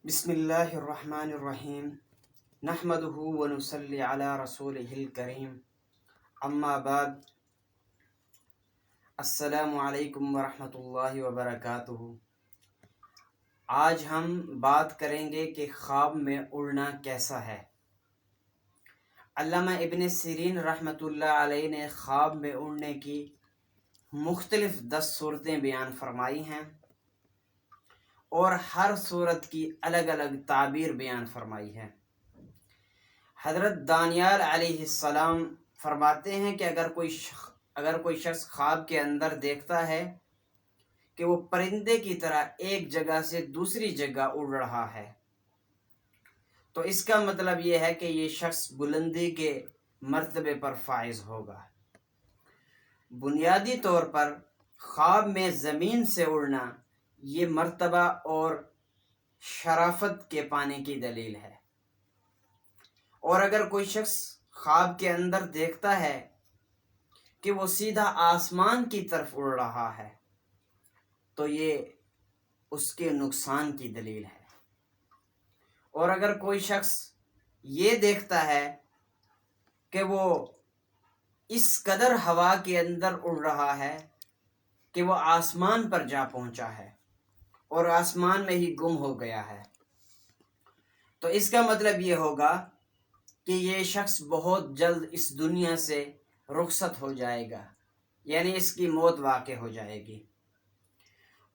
بسم اللہ الرحمن الرحیم نحمدہ ونصلی علی رسولہ الکریم اما بعد السلام علیکم ورحمۃ اللہ وبرکاتہ۔ آج ہم بات کریں گے کہ خواب میں اڑنا کیسا ہے۔ علامہ ابن سیرین رحمۃ اللہ علیہ نے خواب میں اڑنے کی مختلف 10 صورتیں بیان فرمائی ہیں اور ہر صورت کی الگ الگ تعبیر بیان فرمائی ہے۔ حضرت دانیال علیہ السلام فرماتے ہیں کہ اگر کوئی شخص خواب کے اندر دیکھتا ہے کہ وہ پرندے کی طرح ایک جگہ سے دوسری جگہ اڑ رہا ہے تو اس کا مطلب یہ ہے کہ یہ شخص بلندی کے مرتبے پر فائز ہوگا۔ بنیادی طور پر خواب میں زمین سے اڑنا یہ مرتبہ اور شرافت کے پانے کی دلیل ہے، اور اگر کوئی شخص خواب کے اندر دیکھتا ہے کہ وہ سیدھا آسمان کی طرف اڑ رہا ہے تو یہ اس کے نقصان کی دلیل ہے، اور اگر کوئی شخص یہ دیکھتا ہے کہ وہ اس قدر ہوا کے اندر اڑ رہا ہے کہ وہ آسمان پر جا پہنچا ہے اور آسمان میں ہی گم ہو گیا ہے تو اس کا مطلب یہ ہوگا کہ یہ شخص بہت جلد اس دنیا سے رخصت ہو جائے گا، یعنی اس کی موت واقع ہو جائے گی۔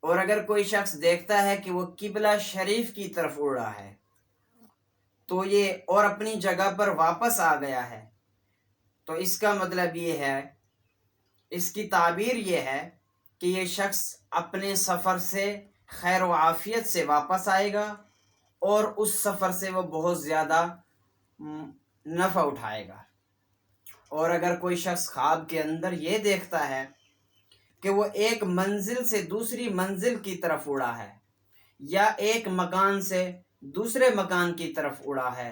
اور اگر کوئی شخص دیکھتا ہے کہ وہ قبلہ شریف کی طرف اڑ رہا ہے تو یہ اور اپنی جگہ پر واپس آ گیا ہے تو اس کا مطلب یہ ہے، اس کی تعبیر یہ ہے کہ یہ شخص اپنے سفر سے خیر و عافیت سے واپس آئے گا اور اس سفر سے وہ بہت زیادہ نفع اٹھائے گا۔ اور اگر کوئی شخص خواب کے اندر یہ دیکھتا ہے کہ وہ ایک منزل سے دوسری منزل کی طرف اڑا ہے یا ایک مکان سے دوسرے مکان کی طرف اڑا ہے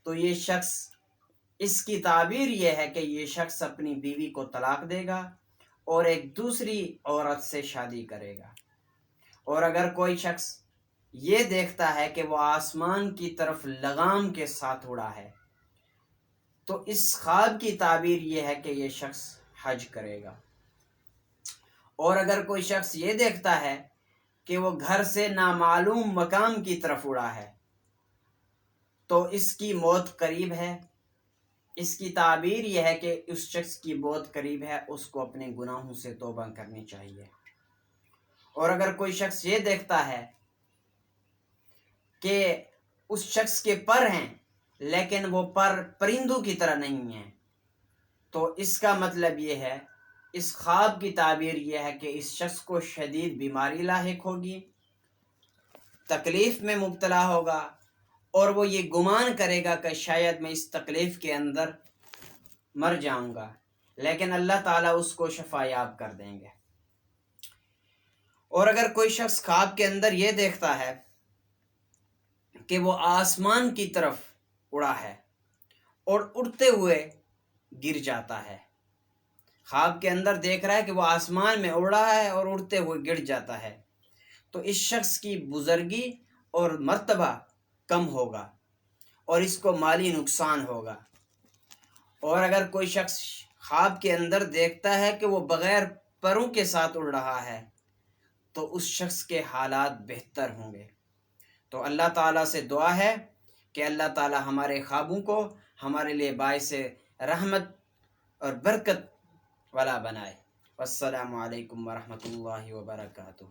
تو یہ شخص، اس کی تعبیر یہ ہے کہ یہ شخص اپنی بیوی کو طلاق دے گا اور ایک دوسری عورت سے شادی کرے گا۔ اور اگر کوئی شخص یہ دیکھتا ہے کہ وہ آسمان کی طرف لگام کے ساتھ اڑا ہے تو اس خواب کی تعبیر یہ ہے کہ یہ شخص حج کرے گا۔ اور اگر کوئی شخص یہ دیکھتا ہے کہ وہ گھر سے نامعلوم مقام کی طرف اڑا ہے تو اس کی موت قریب ہے، اس کی تعبیر یہ ہے کہ اس شخص کی موت قریب ہے، اس کو اپنے گناہوں سے توبہ کرنی چاہیے۔ اور اگر کوئی شخص یہ دیکھتا ہے کہ اس شخص کے پر ہیں لیکن وہ پر پرندوں کی طرح نہیں ہیں تو اس کا مطلب یہ ہے، اس خواب کی تعبیر یہ ہے کہ اس شخص کو شدید بیماری لاحق ہوگی، تکلیف میں مبتلا ہوگا اور وہ یہ گمان کرے گا کہ شاید میں اس تکلیف کے اندر مر جاؤں گا، لیکن اللہ تعالیٰ اس کو شفا یاب کر دیں گے۔ اور اگر کوئی شخص خواب کے اندر یہ دیکھتا ہے کہ وہ آسمان کی طرف اڑا ہے اور اڑتے ہوئے گر جاتا ہے، خواب کے اندر دیکھ رہا ہے کہ وہ آسمان میں اڑ رہا ہے اور اڑتے ہوئے گر جاتا ہے تو اس شخص کی بزرگی اور مرتبہ کم ہوگا اور اس کو مالی نقصان ہوگا۔ اور اگر کوئی شخص خواب کے اندر دیکھتا ہے کہ وہ بغیر پروں کے ساتھ اڑ رہا ہے تو اس شخص کے حالات بہتر ہوں گے۔ تو اللہ تعالیٰ سے دعا ہے کہ اللہ تعالیٰ ہمارے خوابوں کو ہمارے لیے باعث رحمت اور برکت والا بنائے۔ والسلام علیکم ورحمۃ اللہ وبرکاتہ۔